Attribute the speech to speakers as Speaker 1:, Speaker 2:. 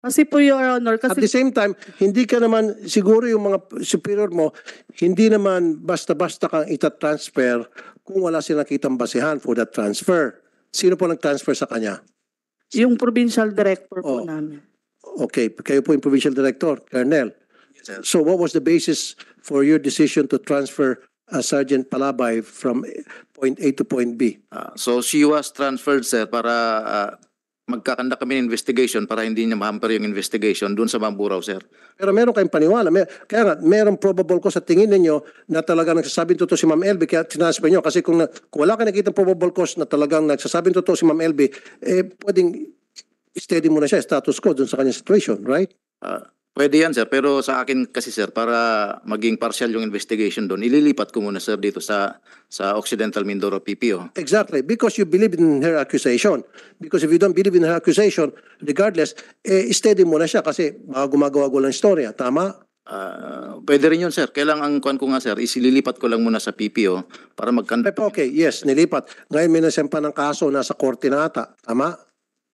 Speaker 1: Kasi po, Your Honor,
Speaker 2: At the
Speaker 1: kasi
Speaker 2: same time, hindi ka naman, siguro yung mga superior mo, hindi naman basta-basta kang itatransfer kung wala silang kitang basihan for that transfer. Sino po nag-transfer sa kanya?
Speaker 1: yung provincial director po
Speaker 2: Oh.
Speaker 1: namin.
Speaker 2: Okay, kayo po yung provincial director, Colonel. So what was the basis for your decision to transfer Sergeant Palabay from point A to point B?
Speaker 3: So she was transferred, sir, para magkakanda kami ng investigation para hindi niya mahamper yung investigation doon sa Mamburao, sir.
Speaker 2: Pero meron kayong paniwala. Kaya nga, meron probable cause sa tingin ninyo na talagang nagsasabing totoo si Ma'am LB kaya transfer nyo. Kasi kung wala kayo nakita probable cause na talagang nagsasabing totoo si Ma'am LB, pwedeng steady muna siya, status quo dun sa kanyang situation, right?
Speaker 3: Pwede yan, sir. Pero sa akin kasi, sir, para maging partial yung investigation doon, ililipat ko muna, sir, dito sa Occidental Mindoro PPO.
Speaker 2: Exactly, because you believe in her accusation. Because if you don't believe in her accusation, regardless, steady muna siya kasi baka gumagawa-gawa ng istorya. Tama?
Speaker 3: Pwede rin yun, sir. Kailangan ang kuwan ko nga, sir, isililipat ko lang muna sa PPO para magkanda.
Speaker 2: Okay, yes, nilipat. Ngayon may nasempa ng kaso, nasa korte na ata. Tama?